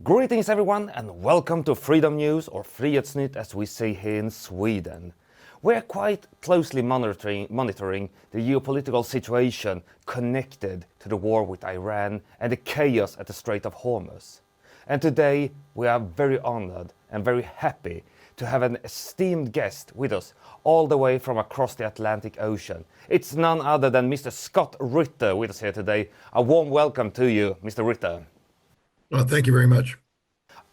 Greetings everyone and welcome to Freedom News, or FrihetsNytt as we say here in Sweden. We're quite closely monitoring the geopolitical situation connected to the war with Iran and the chaos at the Strait of Hormuz. And today we are very honored and very happy to have an esteemed guest with us all the way from across the Atlantic Ocean. It's none other than Mr. Scott Ritter with us here today. A warm welcome to you, Mr. Ritter. Well, thank you very much.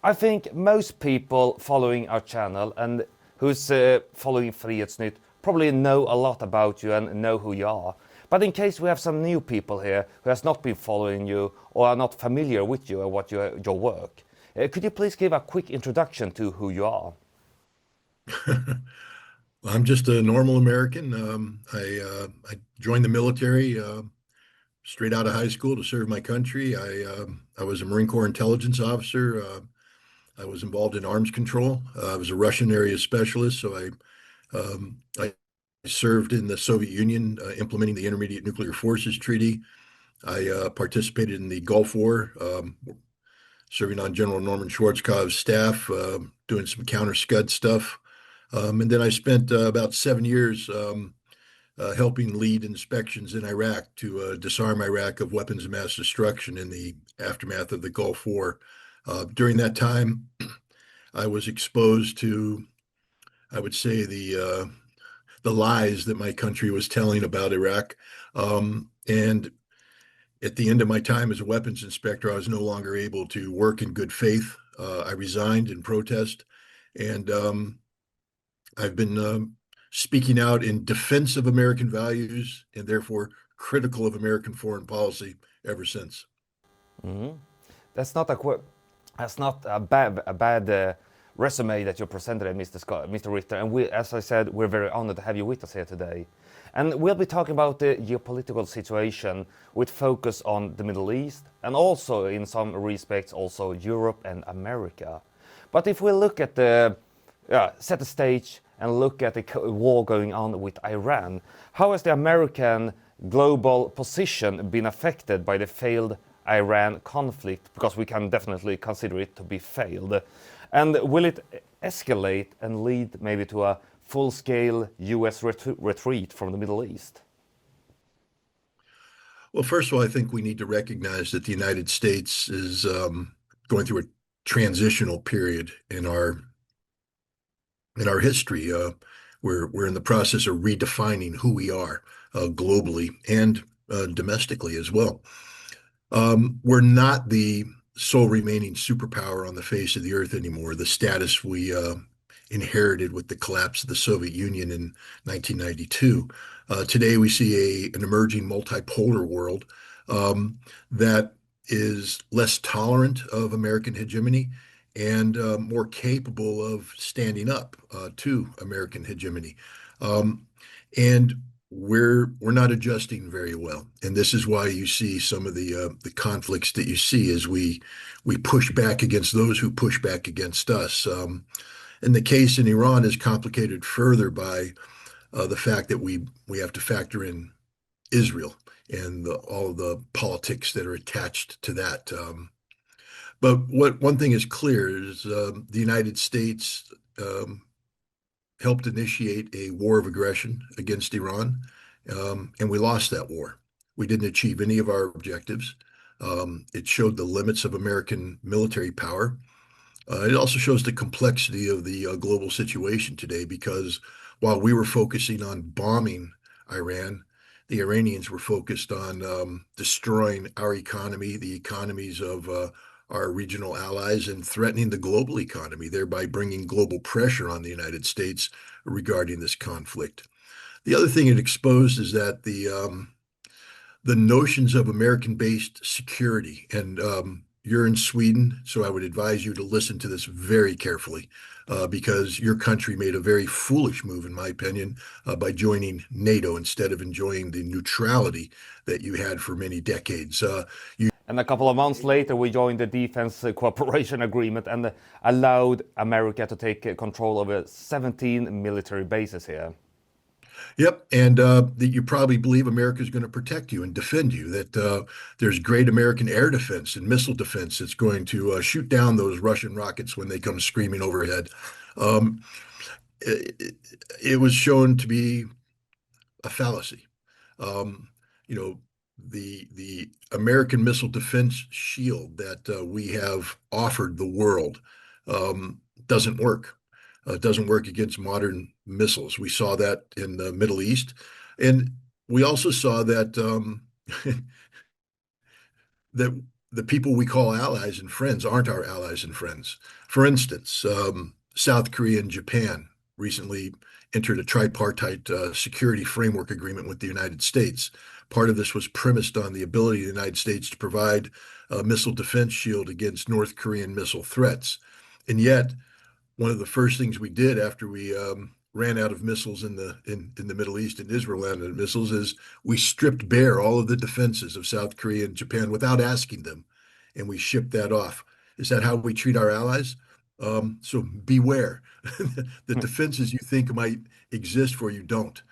I think most people following our channel and who's following FrihetsNytt probably know a lot about you and know who you are. But in case we have some new people here who has not been following you or are not familiar with you or your work, could you please give a quick introduction to who you are? I'm just a normal American. I joined the military straight out of high school to serve my country. I was a Marine Corps intelligence officer. I was involved in arms control. I was a Russian area specialist, so I served in the Soviet Union implementing the Intermediate Nuclear Forces Treaty. I participated in the Gulf War, serving on General Norman Schwarzkopf's staff, doing some counter-Scud stuff. And then I spent about 7 years helping lead inspections in Iraq to disarm Iraq of weapons of mass destruction in the aftermath of the Gulf War. During that time, I was exposed to, I would say, the lies that my country was telling about Iraq. And at the end of my time as a weapons inspector, I was no longer able to work in good faith. I resigned in protest, and I've been speaking out in defense of American values and therefore critical of American foreign policy ever since. Mm-hmm. That's not a bad resume that you presented, Mr. Ritter. And we, as I said, we're very honored to have you with us here today. And we'll be talking about the geopolitical situation with focus on the Middle East and also, in some respects, also Europe and America. But if we look at set the stage and look at the war going on with Iran, how has the American global position been affected by the failed Iran conflict? Because we can definitely consider it to be failed. And will it escalate and lead maybe to a full-scale US retreat from the Middle East? Well, first of all, I think we need to recognize that the United States is going through a transitional period in our history. We're in the process of redefining who we are globally and domestically as well. We're not the sole remaining superpower on the face of the earth anymore. The status we inherited with the collapse of the Soviet Union in 1992. Today we see an emerging multipolar world that is less tolerant of American hegemony and more capable of standing up to American hegemony. And we're not adjusting very well. And this is why you see some of the conflicts that you see as we push back against those who push back against us. And the case in Iran is complicated further by the fact that we have to factor in Israel and all of the politics that are attached to that. But one thing is clear is the United States helped initiate a war of aggression against Iran, and we lost that war. We didn't achieve any of our objectives. It showed the limits of American military power. It also shows the complexity of the global situation today, because while we were focusing on bombing Iran, the Iranians were focused on destroying our economy, the economies of our regional allies, and threatening the global economy, thereby bringing global pressure on the United States regarding this conflict. The other thing it exposed is that the notions of American-based security, and you're in Sweden, so I would advise you to listen to this very carefully, because your country made a very foolish move, in my opinion, by joining NATO instead of enjoying the neutrality that you had for many decades. And a couple of months later, we joined the Defense Cooperation Agreement and allowed America to take control over 17 military bases here. Yep, and that you probably believe America is going to protect you and defend you. That there's great American air defense and missile defense that's going to shoot down those Russian rockets when they come screaming overhead. Um, it, it was shown to be a fallacy. Um, you know, the American missile defense shield that we have offered the world doesn't work. Doesn't work against modern missiles. We saw that in the Middle East, and we also saw that that the people we call allies and friends aren't our allies and friends. For instance, South Korea and Japan recently entered a tripartite security framework agreement with the United States. Part of this was premised on the ability of the United States to provide a missile defense shield against North Korean missile threats. And yet, one of the first things we did after we ran out of missiles in the Middle East and Israel ran out of missiles is we stripped bare all of the defenses of South Korea and Japan without asking them, and we shipped that off. Is that how we treat our allies? So beware. The defenses you think might exist for you don't.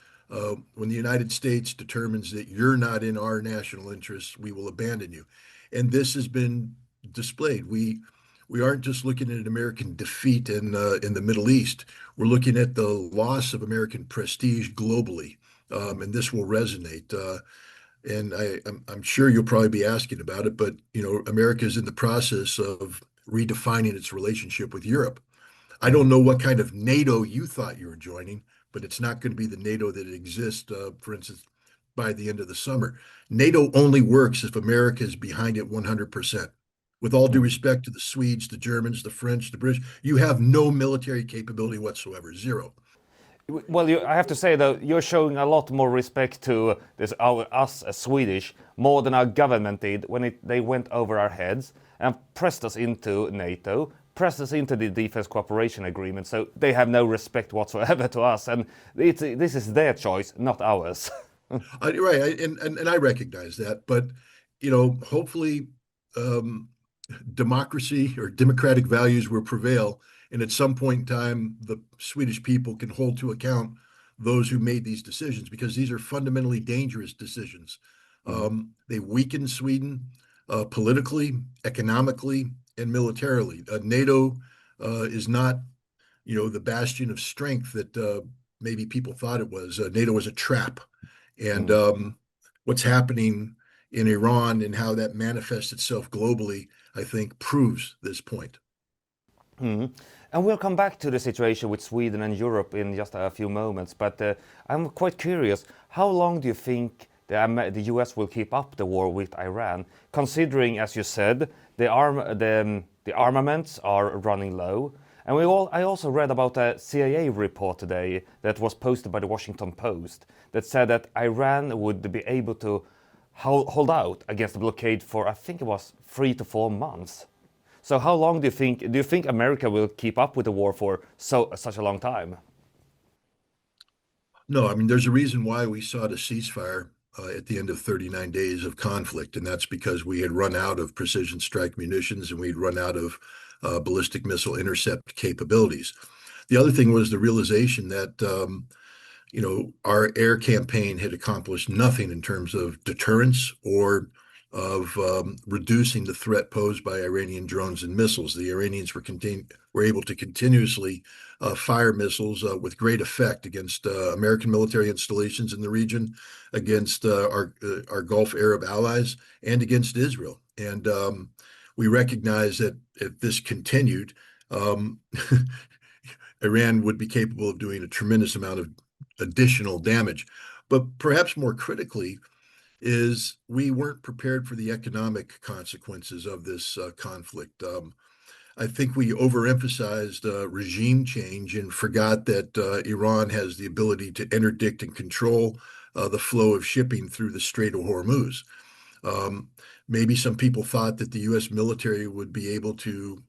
When the United States determines that you're not in our national interests, we will abandon you. And this has been displayed. We aren't just looking at an American defeat in the Middle East. We're looking at the loss of American prestige globally, and this will resonate. And I'm sure you'll probably be asking about it, but America is in the process of redefining its relationship with Europe. I don't know what kind of NATO you thought you were joining, but it's not going to be the NATO that exists, for instance, by the end of the summer. NATO only works if America is behind it 100%. With all due respect to the Swedes, the Germans, the French, the British, you have no military capability whatsoever, zero. Well, I have to say though, you're showing a lot more respect to us as Swedish more than our government did when they went over our heads and pressed us into NATO, pressed us into the defense cooperation agreement. So they have no respect whatsoever to us, and this is their choice, not ours. Right, and I recognize that, but hopefully, um, democracy or democratic values will prevail. And at some point in time, the Swedish people can hold to account those who made these decisions because these are fundamentally dangerous decisions. Mm, They weaken Sweden politically, economically, and militarily. NATO is not, the bastion of strength that maybe people thought it was. NATO is a trap. And mm. what's happening in Iran and how that manifests itself globally, I think, proves this point. Mhm. And we'll come back to the situation with Sweden and Europe in just a few moments. But I'm quite curious, how long do you think the US will keep up the war with Iran, considering, as you said, the armaments are running low? And I also read about a CIA report today that was posted by the Washington Post that said that Iran would be able to hold out against the blockade for, I think it was 3 to 4 months. So how long do you think America will keep up with the war for such a long time? No, I mean, there's a reason why we sought a ceasefire at the end of 39 days of conflict, and that's because we had run out of precision strike munitions and we'd run out of ballistic missile intercept capabilities. The other thing was the realization that our air campaign had accomplished nothing in terms of deterrence or of reducing the threat posed by Iranian drones and missiles. The Iranians were able to continuously fire missiles with great effect against American military installations in the region, against our Gulf Arab allies, and against Israel. And we recognize that if this continued, um, Iran would be capable of doing a tremendous amount of additional damage. But perhaps more critically is we weren't prepared for the economic consequences of this conflict. I think we overemphasized regime change and forgot that Iran has the ability to interdict and control the flow of shipping through the Strait of Hormuz. Um, Maybe some people thought that the U.S. military would be able to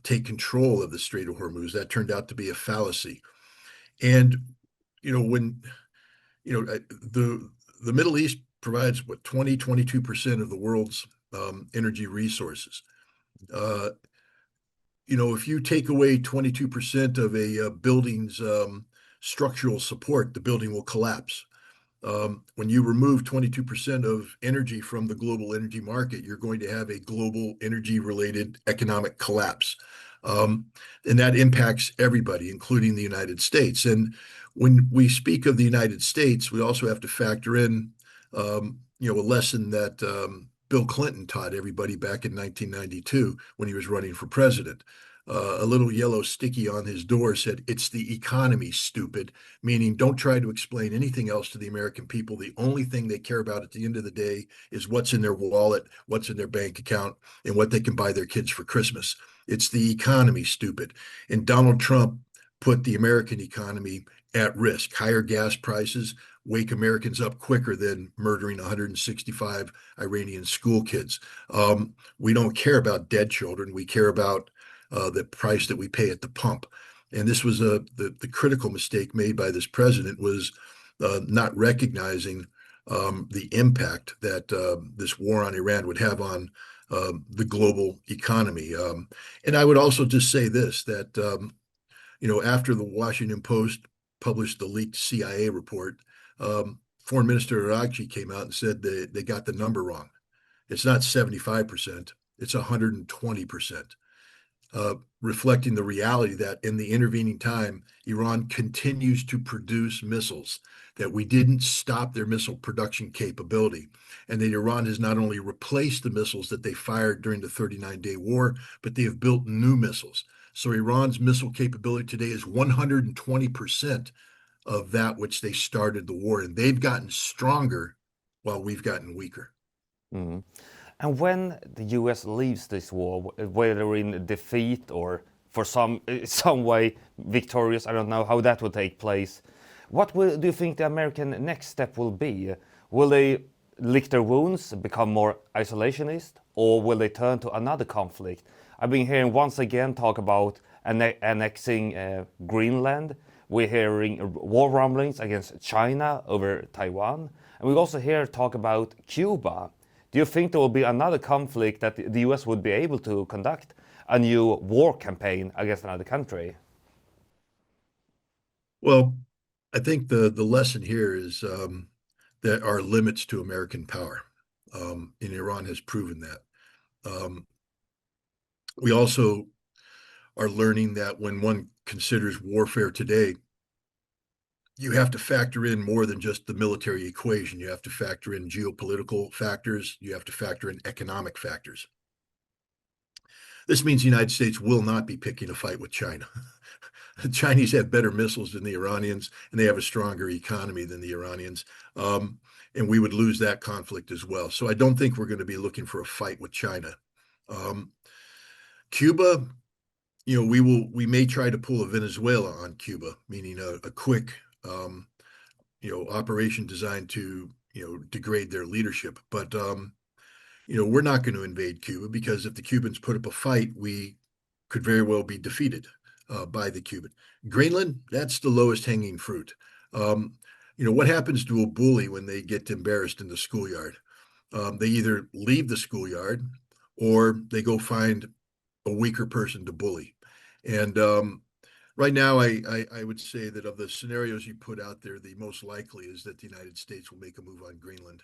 take control of the Strait of Hormuz. That turned out to be a fallacy. And when the Middle East provides what 22% of the world's energy resources. Uh, if you take away 22% of a building's structural support, the building will collapse. When you remove 22% of energy from the global energy market, you're going to have a global energy-related economic collapse. And that impacts everybody, including the United States. And when we speak of the United States, we also have to factor in, a lesson that Bill Clinton taught everybody back in 1992 when he was running for president. A little yellow sticky on his door said, "It's the economy, stupid," meaning don't try to explain anything else to the American people. The only thing they care about at the end of the day is what's in their wallet, what's in their bank account, and what they can buy their kids for Christmas. It's the economy, stupid. And Donald Trump put the American economy at risk. Higher gas prices wake Americans up quicker than murdering 165 Iranian school kids. We don't care about dead children. We care about the price that we pay at the pump. And this was the critical mistake made by this president was not recognizing the impact that this war on Iran would have on the global economy. And I would also just say this, that, after the Washington Post published the leaked CIA report, Foreign Minister Aragci came out and said they got the number wrong. It's not 75%, it's 120%. Reflecting the reality that in the intervening time, Iran continues to produce missiles, that we didn't stop their missile production capability, and that Iran has not only replaced the missiles that they fired during the 39-day war, but they have built new missiles. So Iran's missile capability today is 120% of that which they started the war, and they've gotten stronger while we've gotten weaker. Mm. And when the US leaves this war, whether in defeat or for some way victorious, I don't know how that will take place, do you think the American next step will be? Will they lick their wounds, become more isolationist, or will they turn to another conflict? I've been hearing once again talk about annexing Greenland. We're hearing war rumblings against China over Taiwan. And we also hear talk about Cuba. Do you think there will be another conflict that the US would be able to conduct a new war campaign against another country? Well, I think the lesson here is there are limits to American power, and Iran has proven that. We also are learning that when one considers warfare today, you have to factor in more than just the military equation. You have to factor in geopolitical factors. You have to factor in economic factors. This means the United States will not be picking a fight with China. The Chinese have better missiles than the Iranians, and they have a stronger economy than the Iranians. And we would lose that conflict as well. So I don't think we're going to be looking for a fight with China. Cuba, we may try to pull a Venezuela on Cuba, meaning a quick operation designed to, degrade their leadership. But, we're not going to invade Cuba, because if the Cubans put up a fight, we could very well be defeated by the Cuban. Greenland, that's the lowest hanging fruit. What happens to a bully when they get embarrassed in the schoolyard? They either leave the schoolyard or they go find a weaker person to bully. And right now, I would say that of the scenarios you put out there, the most likely is that the United States will make a move on Greenland,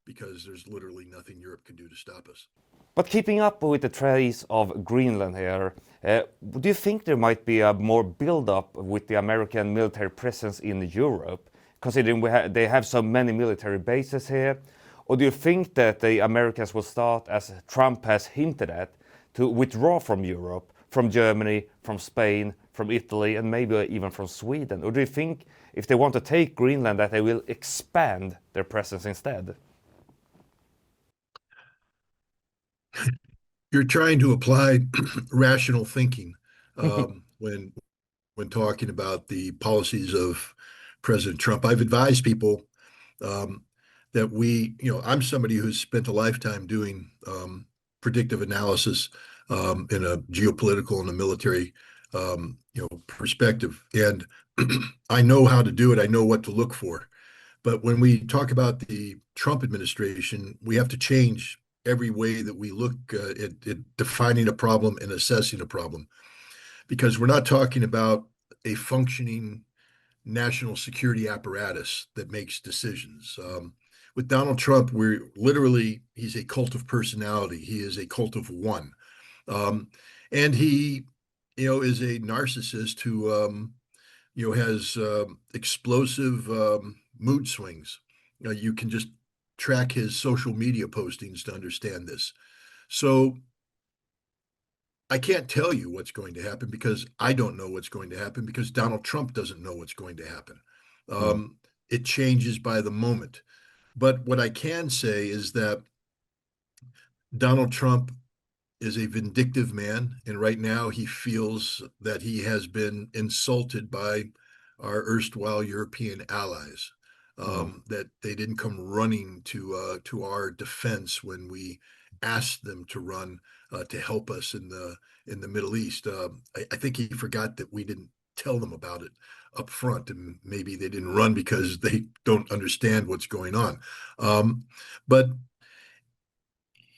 because there's literally nothing Europe can do to stop us. But keeping up with the trace of Greenland here, do you think there might be a more build-up with the American military presence in Europe, considering they have so many military bases here? Or do you think that the Americans will start, as Trump has hinted at, to withdraw from Europe, from Germany, from Spain, from Italy, and maybe even from Sweden? Or do you think if they want to take Greenland that they will expand their presence instead? You're trying to apply rational thinking when talking about the policies of President Trump. I've advised people that I'm somebody who's spent a lifetime doing predictive analysis in a geopolitical and a military perspective, and I know how to do it. I know what to look for. But when we talk about the Trump administration, we have to change every way that we look at defining a problem and assessing a problem, because we're not talking about a functioning national security apparatus that makes decisions. With Donald Trump, he's a cult of personality. He is a cult of one. And he, is a narcissist who, has explosive mood swings. You can just track his social media postings to understand this. So I can't tell you what's going to happen because I don't know what's going to happen because Donald Trump doesn't know what's going to happen. Mm. It changes by the moment. But what I can say is that Donald Trump is a vindictive man, and right now he feels that he has been insulted by our erstwhile European allies. Mm. That they didn't come running to our defense when we asked them to run to help us in the Middle East. I think he forgot that we didn't tell them about it up front, and maybe they didn't run because they don't understand what's going on. But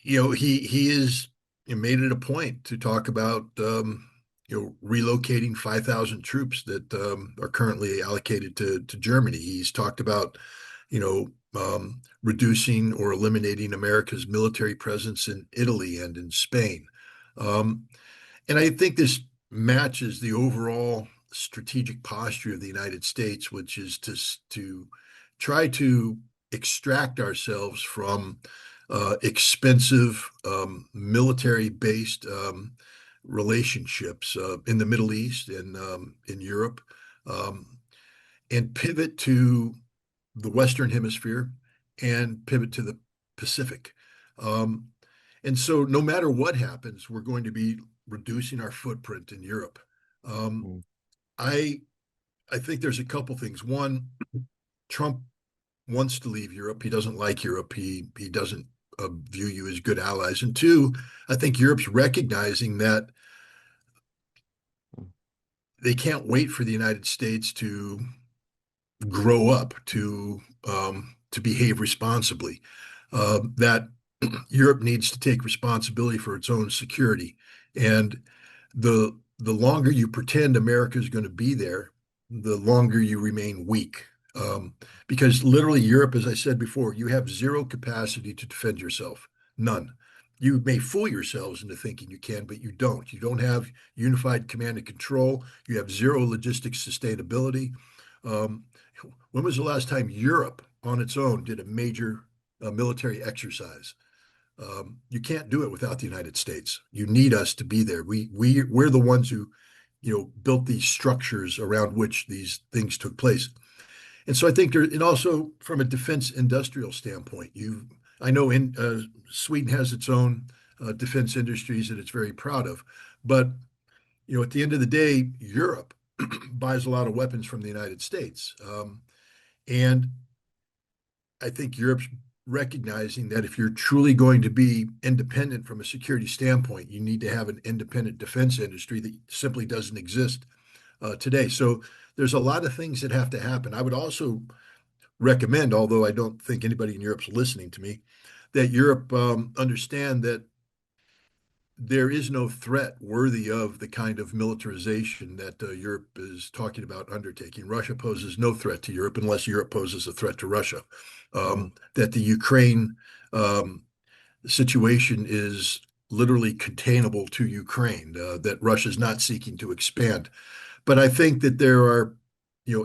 he is made it a point to talk about relocating 5,000 troops that are currently allocated to Germany. He's talked about reducing or eliminating America's military presence in Italy and in Spain. And I think this matches the overall strategic posture of the United States, which is to try to extract ourselves from expensive military-based relationships in the Middle East and in Europe, and pivot to the Western Hemisphere and pivot to the Pacific. And so no matter what happens, we're going to be reducing our footprint in Europe. Mm. I think there's a couple things. One, Trump wants to leave Europe. He doesn't like Europe. He doesn't view you as good allies. And two, I think Europe's recognizing that they can't wait for the United States to grow up to behave responsibly. That Europe needs to take responsibility for its own security, and the longer you pretend America is going to be there, the longer you remain weak. Because literally, Europe, as I said before, you have zero capacity to defend yourself. None. You may fool yourselves into thinking you can, but you don't. You don't have unified command and control. You have zero logistics sustainability. Um, when was the last time Europe on its own did a major military exercise? You can't do it without the United States. You need us to be there. We're the ones who, built these structures around which these things took place. And so I think and also from a defense industrial standpoint, I know Sweden has its own defense industries that it's very proud of, but at the end of the day, Europe buys a lot of weapons from the United States, and I think Europe's recognizing that if you're truly going to be independent from a security standpoint, you need to have an independent defense industry that simply doesn't exist today. So there's a lot of things that have to happen. I would also recommend, although I don't think anybody in Europe's listening to me, that Europe understand that there is no threat worthy of the kind of militarization that Europe is talking about undertaking. Russia poses no threat to Europe unless Europe poses a threat to Russia. Mm. That the Ukraine situation is literally containable to Ukraine, that Russia is not seeking to expand. But I think that there are,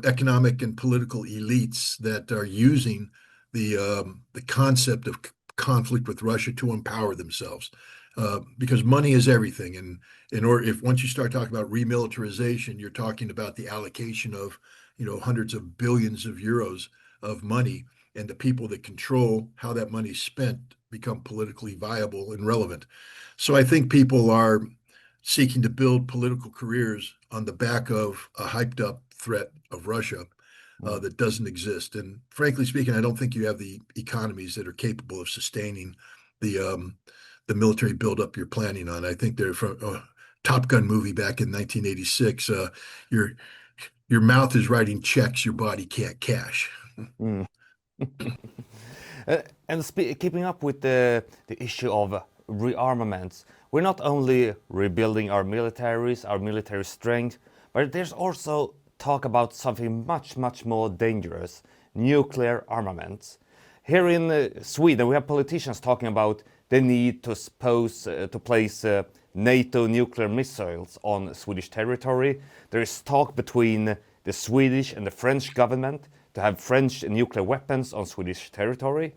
economic and political elites that are using the concept of conflict with Russia to empower themselves, because money is everything. And if once you start talking about remilitarization, you're talking about the allocation of, hundreds of billions of euros of money, and the people that control how that money is spent become politically viable and relevant. So I think people are seeking to build political careers on the back of a hyped up threat of Russia Mm. that doesn't exist. And frankly speaking, I don't think you have the economies that are capable of sustaining the military buildup you're planning on. I think they're from a Top Gun movie back in 1986. Your mouth is writing checks your body can't cash. Mm. And keeping up with the issue of rearmaments, we're not only rebuilding our military strength, but there's also talk about something much more dangerous: nuclear armaments. Here in Sweden, we have politicians talking about the need to place NATO nuclear missiles on Swedish territory. There is talk between the Swedish and the French government to have French nuclear weapons on Swedish territory.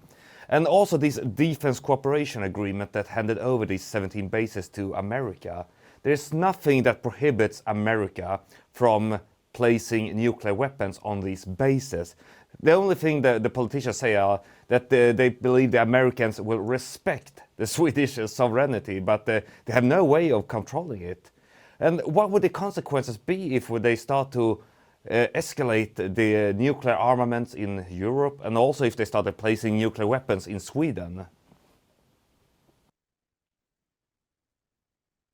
And also this defense cooperation agreement that handed over these 17 bases to America. There's nothing that prohibits America from placing nuclear weapons on these bases. The only thing that the politicians say are that they believe the Americans will respect the Swedish sovereignty, but they have no way of controlling it. And what would the consequences be if they start to escalate the nuclear armaments in Europe, and also if they started placing nuclear weapons in Sweden?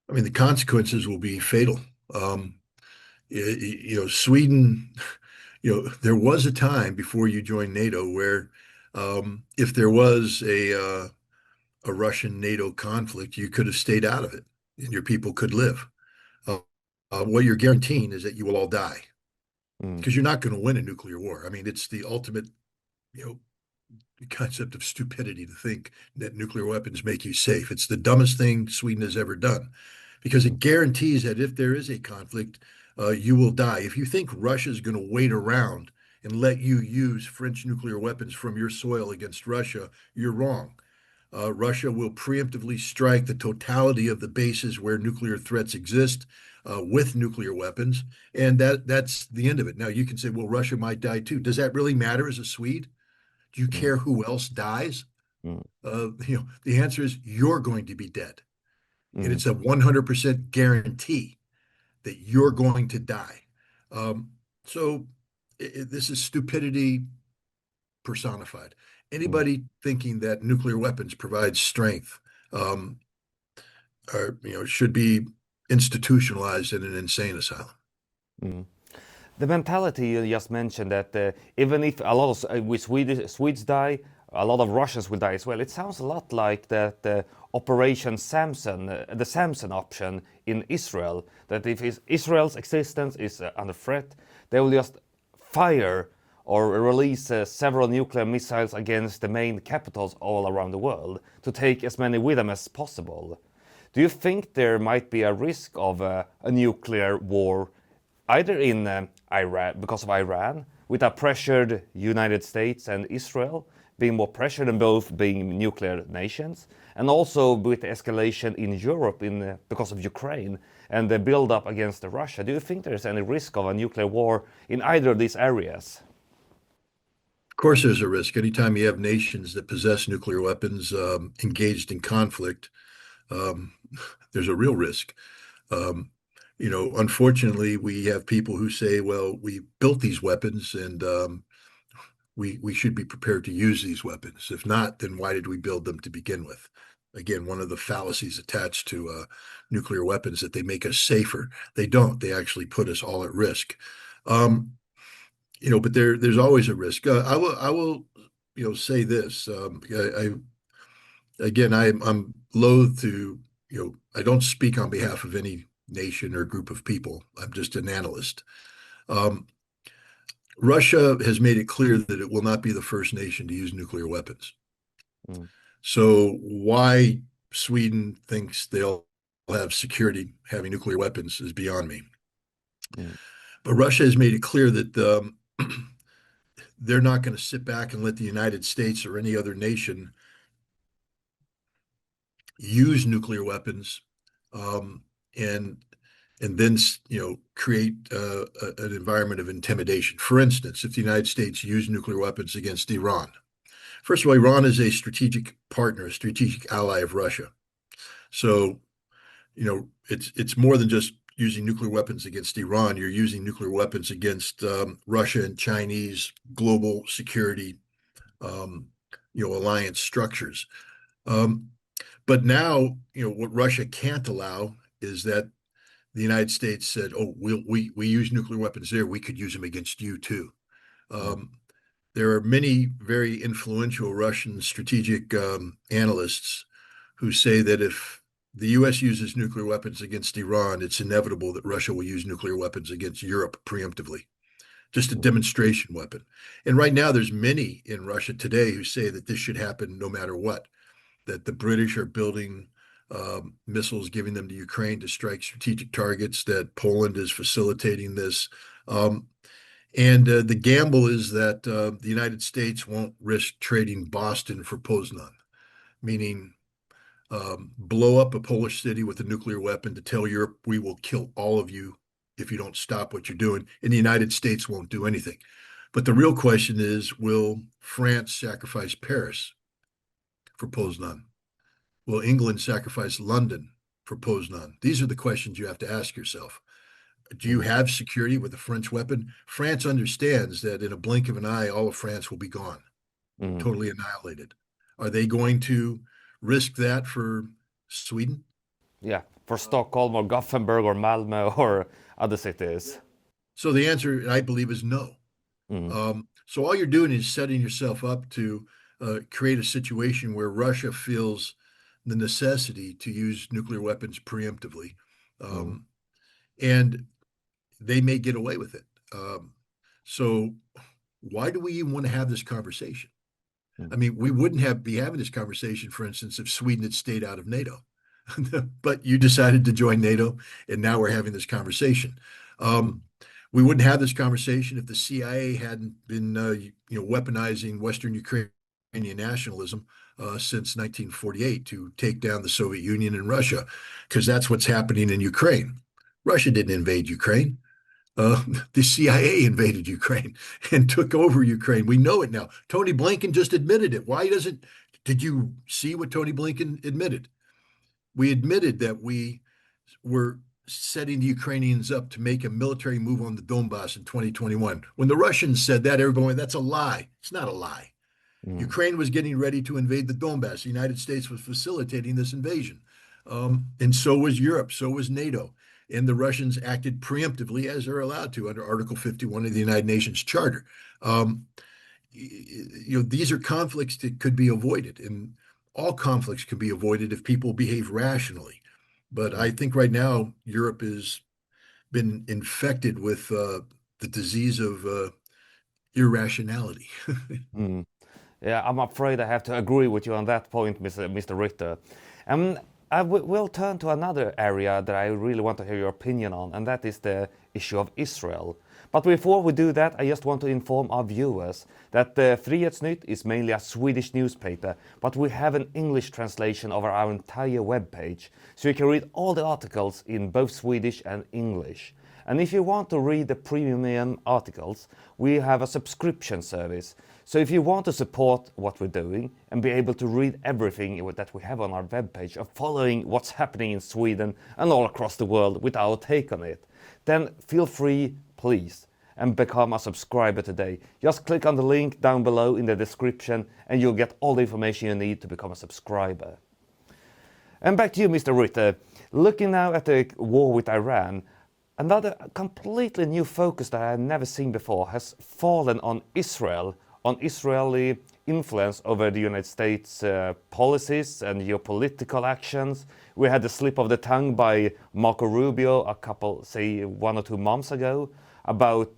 I mean, the consequences will be fatal. Sweden, there was a time before you joined NATO where if there was a Russian NATO conflict, you could have stayed out of it and your people could live. What you're guaranteeing is that you will all die because you're not going to win a nuclear war. I mean, it's the ultimate, concept of stupidity to think that nuclear weapons make you safe. It's the dumbest thing Sweden has ever done because it guarantees that if there is a conflict, you will die. If you think Russia is going to wait around and let you use French nuclear weapons from your soil against Russia, you're wrong. Russia will preemptively strike the totality of the bases where nuclear threats exist with nuclear weapons, and that's the end of it. Now, you can say, well, Russia might die too. Does that really matter as a Swede? Do you care who else dies? The answer is you're going to be dead. And it's a 100% guarantee that you're going to die. This is stupidity personified. Anybody thinking that nuclear weapons provide strength should be institutionalized in an insane asylum. The mentality you just mentioned that even if a lot of Swedes die, a lot of Russians will die as well. It sounds a lot like that Operation Samson, the Samson option in Israel. That if Israel's existence is under threat, they will just fire or release several nuclear missiles against the main capitals all around the world to take as many with them as possible. Do you think there might be a risk of a nuclear war either in Iran, because of Iran, with a pressured United States and Israel being more pressured and both being nuclear nations, and also with the escalation in Europe because of Ukraine and the build-up against Russia? Do you think there's any risk of a nuclear war in either of these areas? Of course, there's a risk. Anytime you have nations that possess nuclear weapons engaged in conflict, there's a real risk. Unfortunately, we have people who say, well, we built these weapons and we should be prepared to use these weapons. If not, then why did we build them to begin with? Again, one of the fallacies attached to nuclear weapons that they make us safer. They don't. They actually put us all at risk. But there's always a risk. I will say this. I'm loath to, I don't speak on behalf of any nation or group of people. I'm just an analyst. Russia has made it clear that it will not be the first nation to use nuclear weapons. So why Sweden thinks they'll have security having nuclear weapons is beyond me. But Russia has made it clear that they're not going to sit back and let the United States or any other nation use nuclear weapons and then create an environment of intimidation. For instance, if the United States used nuclear weapons against Iran, first of all, Iran is a strategic partner, a strategic ally of Russia. So, it's more than just using nuclear weapons against Iran. You're using nuclear weapons against Russia and Chinese global security, alliance structures. But now, what Russia can't allow is that the United States said, "Oh, we use nuclear weapons there. We could use them against you too." There are many very influential Russian strategic analysts who say that if the U.S. uses nuclear weapons against Iran, it's inevitable that Russia will use nuclear weapons against Europe preemptively. just a demonstration weapon. And right now, there's many in Russia today who say that this should happen no matter what, that the British are building missiles, giving them to Ukraine to strike strategic targets, that Poland is facilitating this. And the gamble is that the United States won't risk trading Boston for Poznan, meaning blow up a Polish city with a nuclear weapon to tell Europe we will kill all of you if you don't stop what you're doing, and the United States won't do anything. But the real question is, will France sacrifice Paris for Poznan? Will England sacrifice London for Poznan? These are the questions you have to ask yourself. Do you have security with a French weapon? France understands that in a blink of an eye, all of France will be gone, totally annihilated. Are they going to risk that for Sweden? Yeah, for Stockholm or Gothenburg or Malmö or other cities. So the answer, I believe, is no. So all you're doing is setting yourself up to create a situation where Russia feels the necessity to use nuclear weapons preemptively. And they may get away with it. So why do we even want to have this conversation? I mean, we wouldn't be having this conversation, for instance, if Sweden had stayed out of NATO. But you decided to join NATO, and now we're having this conversation. We wouldn't have this conversation if the CIA hadn't been, weaponizing Western Ukrainian nationalism since 1948 to take down the Soviet Union and Russia, because that's what's happening in Ukraine. Russia didn't invade Ukraine. The CIA invaded Ukraine and took over Ukraine. We know it now. Tony Blinken just admitted it. Did you see what Tony Blinken admitted? We admitted that we were setting the Ukrainians up to make a military move on the Donbass in 2021. When the Russians said that, everyone went, that's a lie. It's not a lie. Ukraine was getting ready to invade the Donbass. The United States was facilitating this invasion. And so was Europe, so was NATO. And the Russians acted preemptively, as they're allowed to under Article 51 of the United Nations Charter. These are conflicts that could be avoided, and all conflicts can be avoided if people behave rationally. But I think right now Europe has been infected with the disease of irrationality. Yeah, I'm afraid I have to agree with you on that point, Mr. Ritter. We'll turn to another area that I really want to hear your opinion on, and that is the issue of Israel. But before we do that, I just want to inform our viewers that FrihetsNytt is mainly a Swedish newspaper, but we have an English translation of our entire webpage, so you can read all the articles in both Swedish and English. And if you want to read the premium articles, we have a subscription service. So if you want to support what we're doing and be able to read everything that we have on our webpage of following what's happening in Sweden and all across the world with our take on it, then feel free, please, and become a subscriber today. Just click on the link down below in the description and you'll get all the information you need to become a subscriber. And back to you, Mr. Ritter. Looking now at the war with Iran, another completely new focus that I have never seen before has fallen on Israel, on Israeli influence over the United States policies and geopolitical actions. We had the slip of the tongue by Marco Rubio a couple, say 1 or 2 months ago, about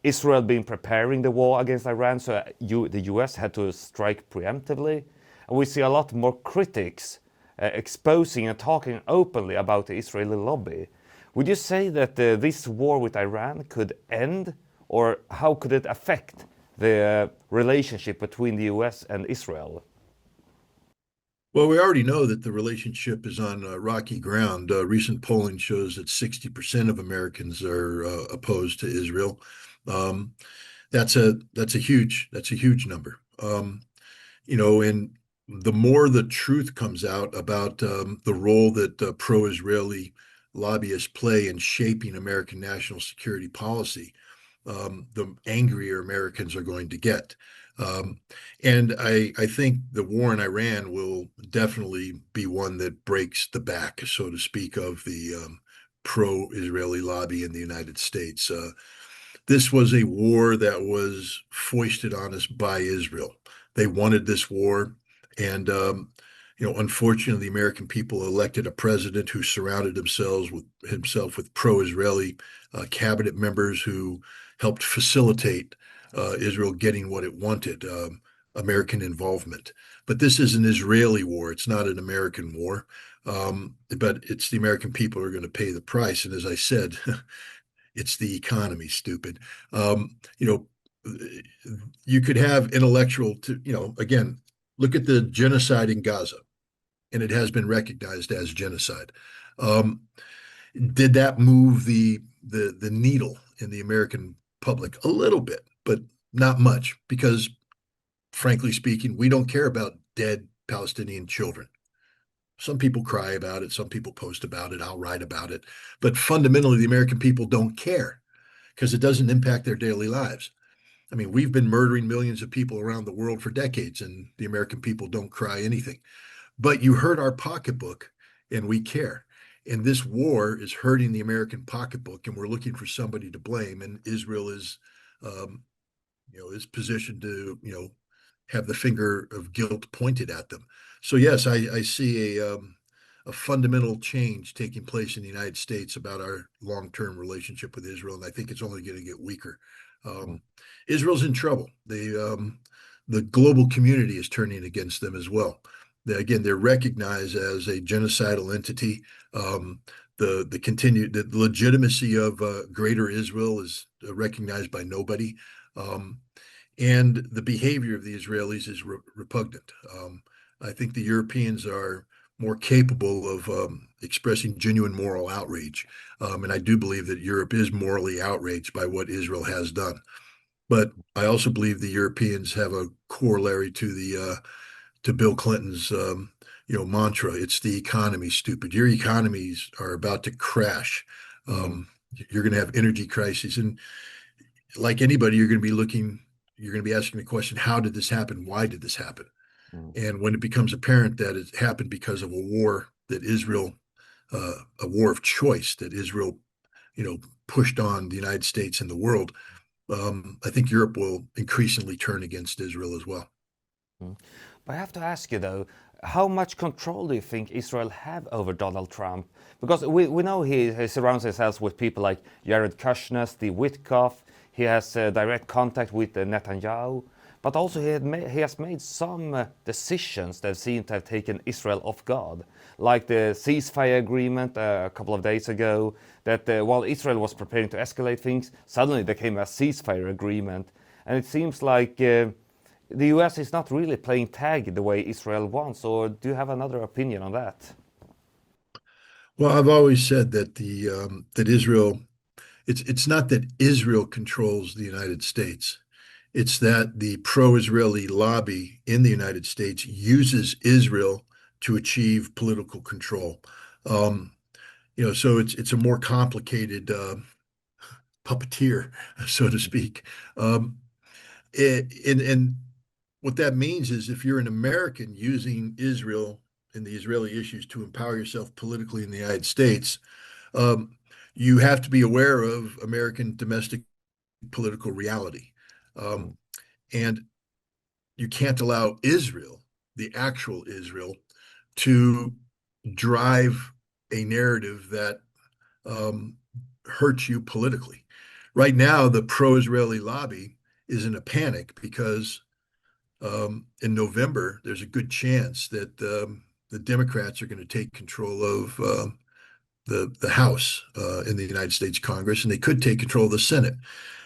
Israel being preparing the war against Iran, so the US had to strike preemptively. And we see a lot more critics exposing and talking openly about the Israeli lobby. Would you say that this war with Iran could end, or how could it affect the relationship between the US and Israel? Well, we already know that the relationship is on rocky ground. Recent polling shows that 60% of Americans are opposed to Israel. That's a huge number. And the more the truth comes out about the role that pro-Israeli lobbyists play in shaping American national security policy, the angrier Americans are going to get. And I think the war in Iran will definitely be one that breaks the back, so to speak, of the pro-Israeli lobby in the United States. This was a war that was foisted on us by Israel. They wanted this war, and unfortunately, the American people elected a president who surrounded himself with pro-Israeli cabinet members who helped facilitate Israel getting what it wanted, American involvement. But this is an Israeli war. It's not an American war. But it's the American people who are going to pay the price. And as I said, it's the economy, stupid. You know, you could have intellectual, again, look at the genocide in Gaza, and it has been recognized as genocide. Did that move the needle in the American public? A little bit, but not much, because frankly speaking, we don't care about dead Palestinian children. Some people cry about it, some people post about it, I'll write about it, but fundamentally, the American people don't care because it doesn't impact their daily lives. I mean, we've been murdering millions of people around the world for decades, and the American people don't cry anything. But you hurt our pocketbook, and we care. And this war is hurting the American pocketbook, and we're looking for somebody to blame. And Israel is, is positioned to, have the finger of guilt pointed at them. So yes, I see a fundamental change taking place in the United States about our long-term relationship with Israel, and I think it's only going to get weaker. Israel's in trouble. The global community is turning against them as well. They're recognized as a genocidal entity. The legitimacy of Greater Israel is recognized by nobody. And the behavior of the Israelis is repugnant. I think the Europeans are more capable of expressing genuine moral outrage. And I do believe that Europe is morally outraged by what Israel has done. But I also believe the Europeans have a corollary to Bill Clinton's mantra. It's the economy, stupid. Your economies are about to crash. You're going to have energy crises, and like anybody, you're going to be asking the question, how did this happen? Why did this happen? And when it becomes apparent that it happened because of a war that Israel, a war of choice that Israel, pushed on the United States and the world, I think Europe will increasingly turn against Israel as well. But I have to ask you though, how much control do you think Israel have over Donald Trump? Because we know he surrounds himself with people like Jared Kushner, Steve Witkoff. He has direct contact with Netanyahu, but also he has made some decisions that seem to have taken Israel off guard, like the ceasefire agreement a couple of days ago, that while Israel was preparing to escalate things, suddenly there came a ceasefire agreement. And it seems like the US is not really playing tag the way Israel wants, or do you have another opinion on that? Well, I've always said that that Israel, it's not that Israel controls the United States. It's that the pro-Israeli lobby in the United States uses Israel to achieve political control. So it's a more complicated puppeteer, so to speak. And what that means is if you're an American using Israel and the Israeli issues to empower yourself politically in the United States, you have to be aware of American domestic political reality. And you can't allow Israel, the actual Israel, to drive a narrative that hurts you politically. Right now, the pro-Israeli lobby is in a panic because in November, there's a good chance that the Democrats are going to take control of the House in the United States Congress, and they could take control of the Senate.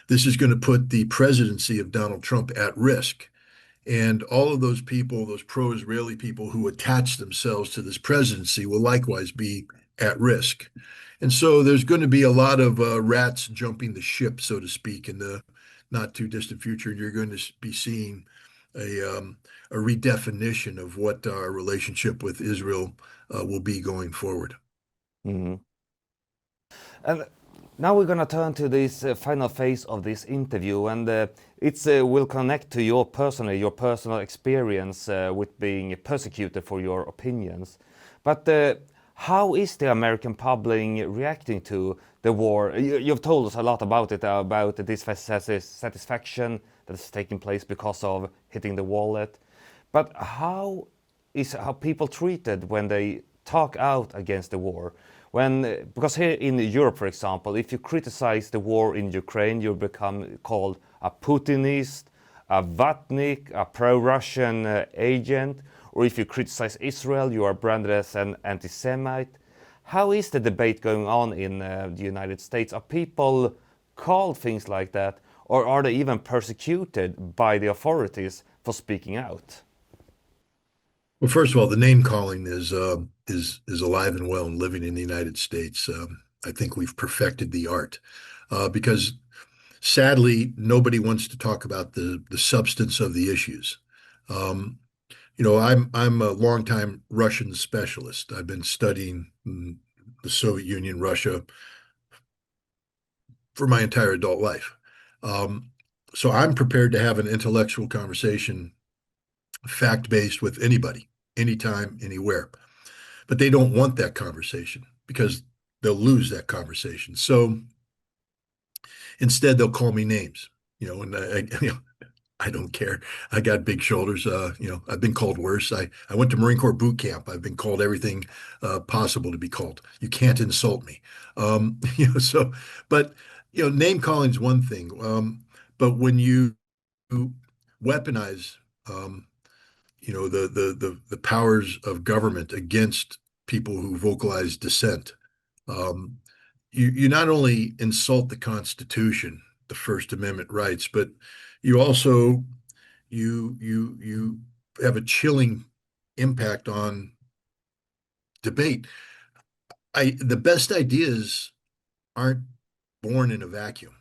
This is going to put the presidency of Donald Trump at risk. And all of those people, those pro-Israeli people who attach themselves to this presidency will likewise be at risk. And so there's going to be a lot of rats jumping the ship, so to speak, in the not too distant future. And you're going to be seeing a redefinition of what our relationship with Israel will be going forward. Mm-hmm. And now we're going to turn to this final phase of this interview, and it will connect to your personal experience with being persecuted for your opinions. But how is the American public reacting to the war? You've told us a lot about it, about the dissatisfaction that is taking place because of hitting the wallet. But how people treated when they talk out against the war? Because here in Europe, for example, if you criticize the war in Ukraine, you become called a Putinist, a Vatnik, a pro-Russian agent, or if you criticize Israel, you are branded as an anti-Semite. How is the debate going on in the United States? Are people called things like that, or are they even persecuted by the authorities for speaking out? Well, first of all, the name calling is alive and well and living in the United States. I think we've perfected the art because sadly nobody wants to talk about the substance of the issues. Um, I'm a longtime Russian specialist. I've been studying the Soviet Union, Russia for my entire adult life. Um, so I'm prepared to have an intellectual conversation, fact-based with anybody, anytime, anywhere. But they don't want that conversation because they'll lose that conversation. So instead, they'll call me names, and I don't care. I got big shoulders. I've been called worse. I went to Marine Corps boot camp. I've been called everything possible to be called. You can't insult me. So, but, name calling is one thing. But when you weaponize, um, the powers of government against people who vocalize dissent, um, you not only insult the Constitution, the First Amendment rights, but you also you have a chilling impact on debate. The best ideas aren't born in a vacuum.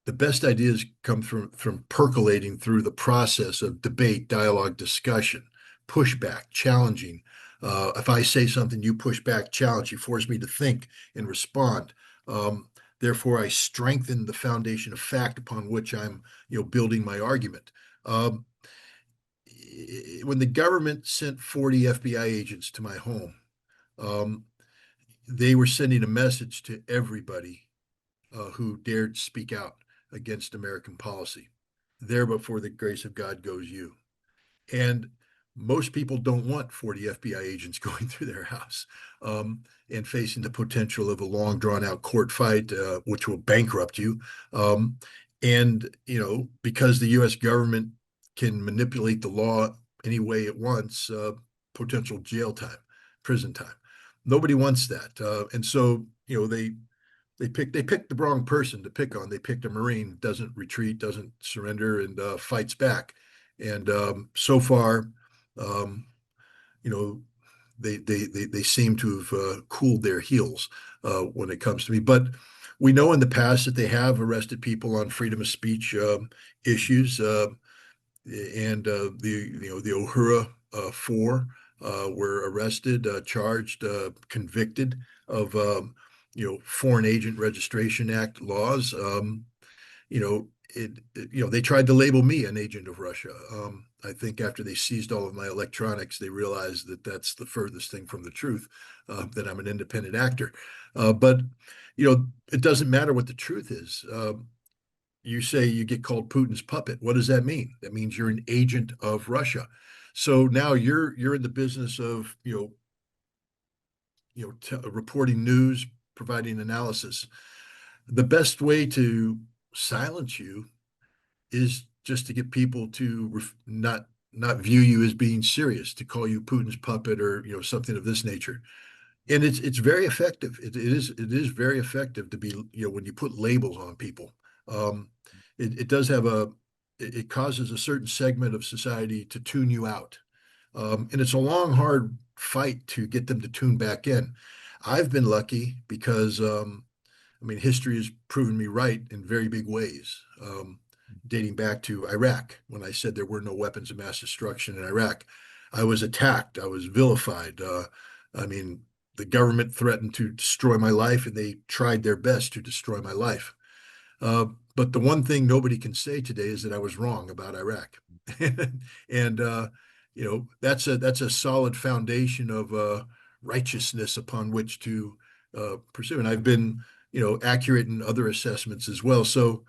The best ideas come from percolating through the process of debate, dialogue, discussion, pushback, challenging. If I say something, you push back, challenge, you force me to think and respond. Um, Therefore, I strengthen the foundation of fact upon which I'm, building my argument. Um, when the government sent 40 FBI agents to my home, um, they were sending a message to everybody who dared speak out against American policy. There, but for the grace of God goes you. And most people don't want 40 FBI agents going through their house and facing the potential of a long, drawn out court fight, which will bankrupt you. Um, because the US government can manipulate the law any way it wants, potential jail time, prison time. Nobody wants that. And so, they picked the wrong person to pick on. They picked a Marine, doesn't retreat, doesn't surrender, and fights back. And so far, um, you know, they seem to have cooled their heels when it comes to me. But we know in the past that they have arrested people on freedom of speech issues, and the Uhura Four were arrested, charged, convicted of Foreign Agent Registration Act laws. You know, they tried to label me an agent of Russia. I think after they seized all of my electronics, they realized that that's the furthest thing from the truth, that I'm an independent actor. But it doesn't matter what the truth is. You say you get called Putin's puppet. What does that mean? That means you're an agent of Russia. So now you're in the business of reporting news, providing analysis. The best way to silence you is just to get people to not view you as being serious, to call you Putin's puppet or something of this nature. And it's very effective. It is very effective to be when you put labels on people. Um, it does have it causes a certain segment of society to tune you out. And it's a long, hard fight to get them to tune back in. I've been lucky because, I mean, history has proven me right in very big ways, dating back to Iraq, when I said there were no weapons of mass destruction in Iraq. I was attacked. I was vilified. I mean, the government threatened to destroy my life, and they tried their best to destroy my life. Uh, but the one thing nobody can say today is that I was wrong about Iraq. And that's a solid foundation of righteousness upon which to pursue. And I've been accurate in other assessments as well. So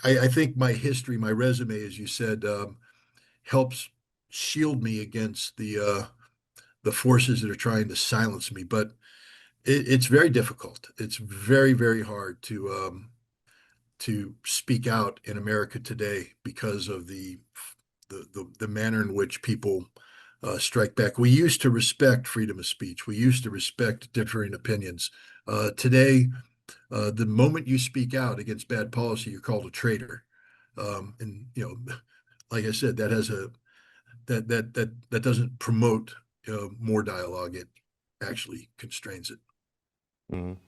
I think my history, my resume, as you said, helps shield me against the forces that are trying to silence me. But It's very difficult. It's very, very hard to speak out in America today because of the manner in which people strike back. We used to respect freedom of speech. We used to respect differing opinions. Today, the moment you speak out against bad policy, you're called a traitor. And like I said, that doesn't promote more dialogue. It actually constrains it. Mm.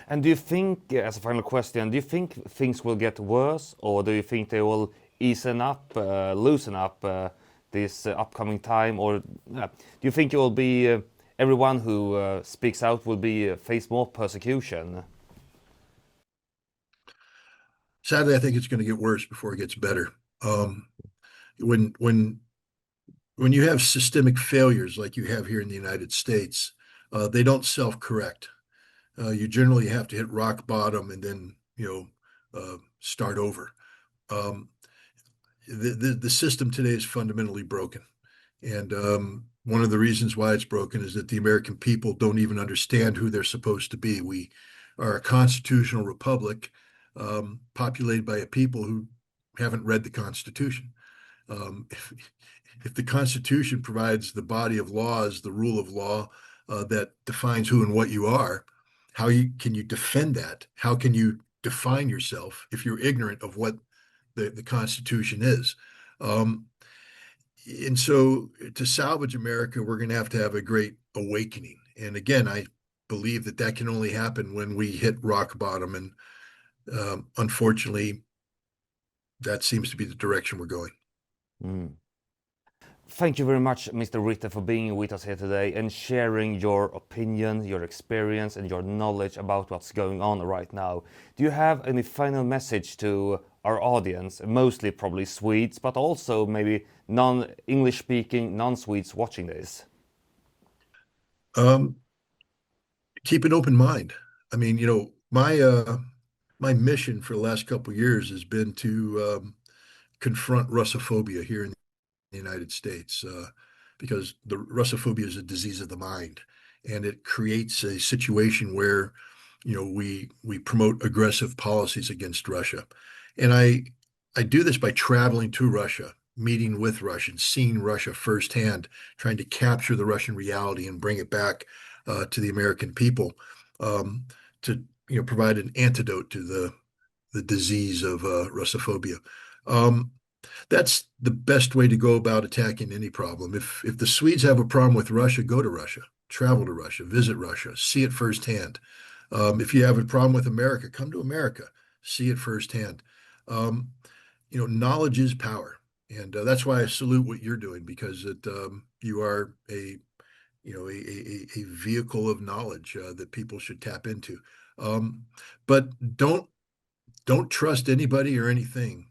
And do you think, as a final question, do you think things will get worse, or do you think they will loosen up this upcoming time, or do you think it will be everyone who speaks out will be face more persecution? Sadly, I think it's going to get worse before it gets better. When when you have systemic failures like you have here in the United States, they don't self-correct. You generally have to hit rock bottom and then start over. Um, the system today is fundamentally broken, and one of the reasons why it's broken is that the American people don't even understand who they're supposed to be. We are a constitutional republic populated by a people who haven't read the Constitution. If the Constitution provides the body of laws, the rule of law that defines who and what you are, can you defend that? How can you define yourself if you're ignorant of what the Constitution is? And so to salvage America, we're going to have a great awakening. And again, I believe that can only happen when we hit rock bottom. And unfortunately, that seems to be the direction we're going. Mm. Thank you very much, Mr. Ritter, for being with us here today and sharing your opinion, your experience, and your knowledge about what's going on right now. Do you have any final message to our audience, mostly probably Swedes, but also maybe non-English speaking, non-Swedes watching this? Keep an open mind. I mean, my mission for the last couple of years has been to confront Russophobia here in the United States, because the Russophobia is a disease of the mind, and it creates a situation where we promote aggressive policies against Russia. And I do this by traveling to Russia, meeting with Russians, seeing Russia firsthand, trying to capture the Russian reality and bring it back to the American people, to provide an antidote to the disease of Russophobia. That's the best way to go about attacking any problem. If the Swedes have a problem with Russia, go to Russia, travel to Russia, visit Russia, see it firsthand. If you have a problem with America, come to America, see it firsthand. Knowledge is power, and that's why I salute what you're doing, because you are a vehicle of knowledge that people should tap into. But don't trust anybody or anything.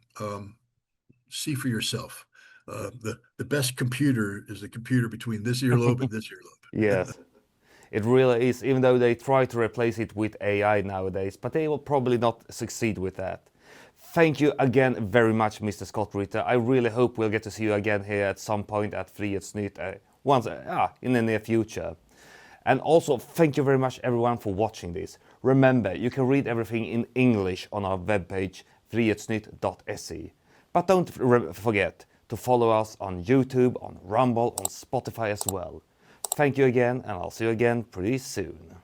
See for yourself. The best computer is the computer between this earlobe and this earlobe. Yes, it really is, even though they try to replace it with AI nowadays, but they will probably not succeed with that. Thank you again very much, Mr. Scott Ritter. I really hope we'll get to see you again here at some point at FrihetsNytt in the near future. And also, thank you very much everyone for watching this. Remember, you can read everything in English on our webpage, frihetsnytt.se. But don't forget to follow us on YouTube, on Rumble, on Spotify as well. Thank you again, and I'll see you again pretty soon.